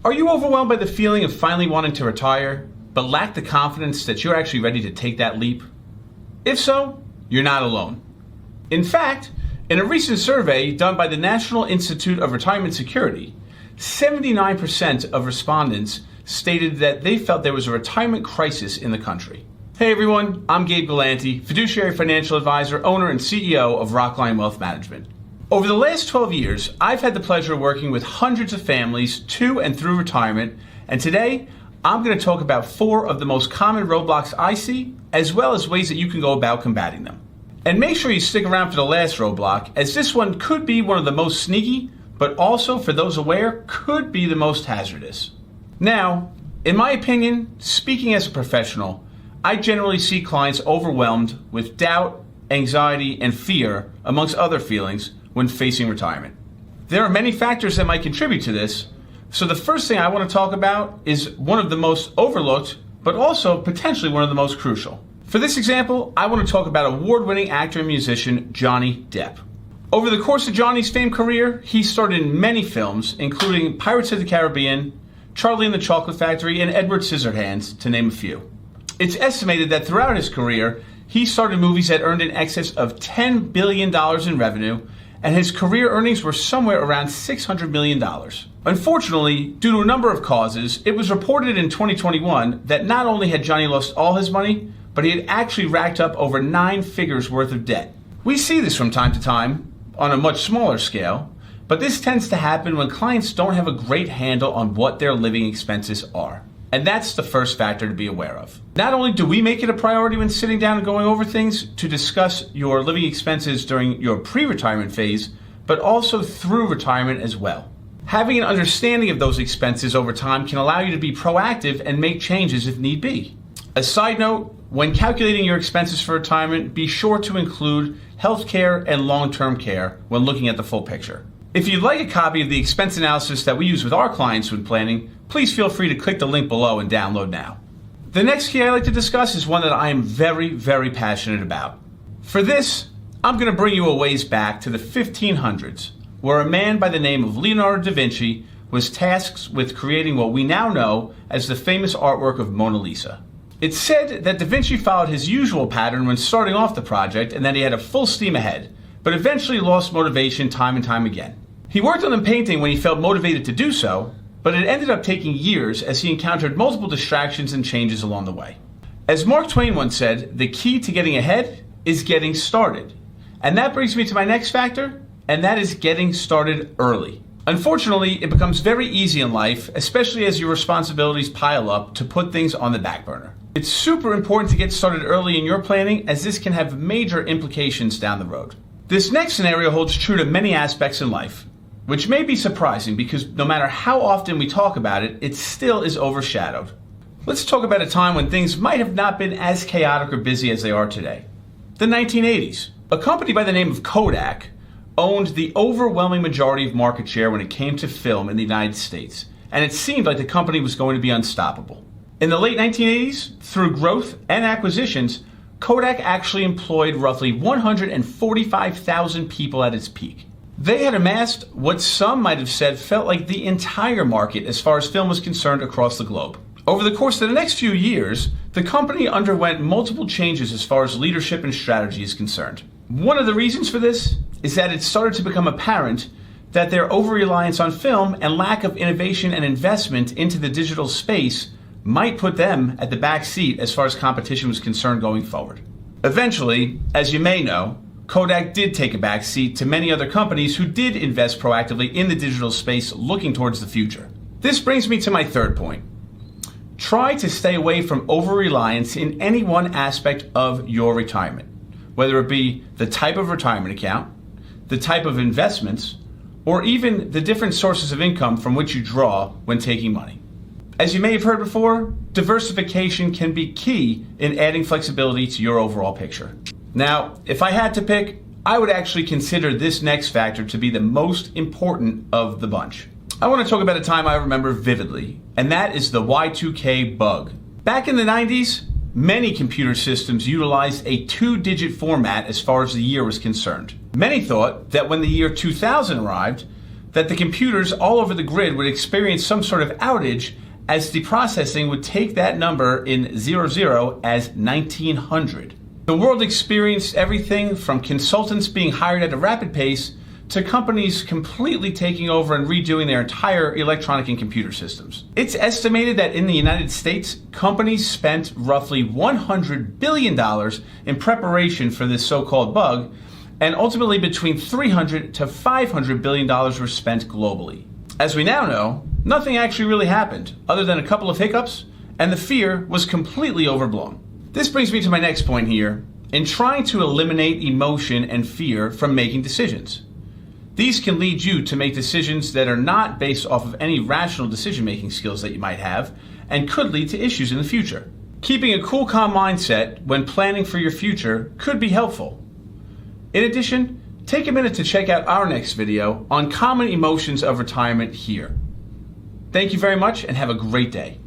Are you overwhelmed by the feeling of finally wanting to retire, but lack the confidence that you're actually ready to take that leap? If so, you're not alone. In fact, in a recent survey done by the National Institute of Retirement Security, 79% of respondents stated that they felt there was a retirement crisis in the country. Hey everyone, I'm Gabe Galanti, fiduciary financial advisor, owner and CEO of Rockline Wealth Management. Over the last 12 years, I've had the pleasure of working with hundreds of families to and through retirement, and today I'm going to talk about 4 of the most common roadblocks I see, as well as ways that you can go about combating them. And make sure you stick around for the last roadblock, as this one could be one of the most sneaky, but also, for those aware, could be the most hazardous. Now, in my opinion, speaking as a professional, I generally see clients overwhelmed with doubt, anxiety, and fear, amongst other feelings, when facing retirement. There are many factors that might contribute to this, so the first thing I want to talk about is one of the most overlooked, but also potentially one of the most crucial. For this example, I want to talk about award-winning actor and musician Johnny Depp. Over the course of Johnny's famed career, he starred in many films, including Pirates of the Caribbean, Charlie and the Chocolate Factory, and Edward Scissorhands, to name a few. It's estimated that throughout his career, he starred in movies that earned in excess of $10 billion in revenue, and his career earnings were somewhere around $600 million. Unfortunately, due to a number of causes, it was reported in 2021 that not only had Johnny lost all his money, but he had actually racked up over 9 figures worth of debt. We see this from time to time on a much smaller scale, but this tends to happen when clients don't have a great handle on what their living expenses are. And that's the first factor to be aware of. Not only do we make it a priority when sitting down and going over things to discuss your living expenses during your pre-retirement phase, but also through retirement as well. Having an understanding of those expenses over time can allow you to be proactive and make changes if need be. A side note, when calculating your expenses for retirement, be sure to include healthcare and long-term care when looking at the full picture. If you'd like a copy of the expense analysis that we use with our clients when planning, please feel free to click the link below and download now. The next key I like to discuss is one that I am very, very passionate about. For this, I'm going to bring you a ways back to the 1500s, where a man by the name of Leonardo da Vinci was tasked with creating what we now know as the famous artwork of Mona Lisa. It's said that da Vinci followed his usual pattern when starting off the project and that he had a full steam ahead, but eventually lost motivation time and time again. He worked on the painting when he felt motivated to do so, but it ended up taking years as he encountered multiple distractions and changes along the way. As Mark Twain once said, the key to getting ahead is getting started. And that brings me to my next factor, and that is getting started early. Unfortunately, it becomes very easy in life, especially as your responsibilities pile up, to put things on the back burner. It's super important to get started early in your planning, as this can have major implications down the road. This next scenario holds true to many aspects in life, which may be surprising because no matter how often we talk about it, it still is overshadowed. Let's talk about a time when things might have not been as chaotic or busy as they are today. The 1980s. A company by the name of Kodak owned the overwhelming majority of market share when it came to film in the United States, and it seemed like the company was going to be unstoppable. In the late 1980s, through growth and acquisitions, Kodak actually employed roughly 145,000 people at its peak. They had amassed what some might have said felt like the entire market as far as film was concerned across the globe. Over the course of the next few years, the company underwent multiple changes as far as leadership and strategy is concerned. One of the reasons for this is that it started to become apparent that their over-reliance on film and lack of innovation and investment into the digital space might put them at the back seat as far as competition was concerned going forward. Eventually, as you may know, Kodak did take a back seat to many other companies who did invest proactively in the digital space looking towards the future. This brings me to my third point. Try to stay away from over-reliance in any one aspect of your retirement, whether it be the type of retirement account, the type of investments, or even the different sources of income from which you draw when taking money. As you may have heard before, diversification can be key in adding flexibility to your overall picture. Now, if I had to pick, I would actually consider this next factor to be the most important of the bunch. I want to talk about a time I remember vividly, and that is the Y2K bug. Back in the 90s, many computer systems utilized a 2-digit format as far as the year was concerned. Many thought that when the year 2000 arrived, that the computers all over the grid would experience some sort of outage, as the processing would take that number in 00 as 1900. The world experienced everything from consultants being hired at a rapid pace to companies completely taking over and redoing their entire electronic and computer systems. It's estimated that in the United States, companies spent roughly $100 billion in preparation for this so-called bug, and ultimately between $300 to $500 billion were spent globally. As we now know, nothing actually really happened, other than a couple of hiccups, and the fear was completely overblown. This brings me to my next point here, in trying to eliminate emotion and fear from making decisions. These can lead you to make decisions that are not based off of any rational decision-making skills that you might have, and could lead to issues in the future. Keeping a cool, calm mindset when planning for your future could be helpful. In addition, take a minute to check out our next video on common emotions of retirement here. Thank you very much and have a great day.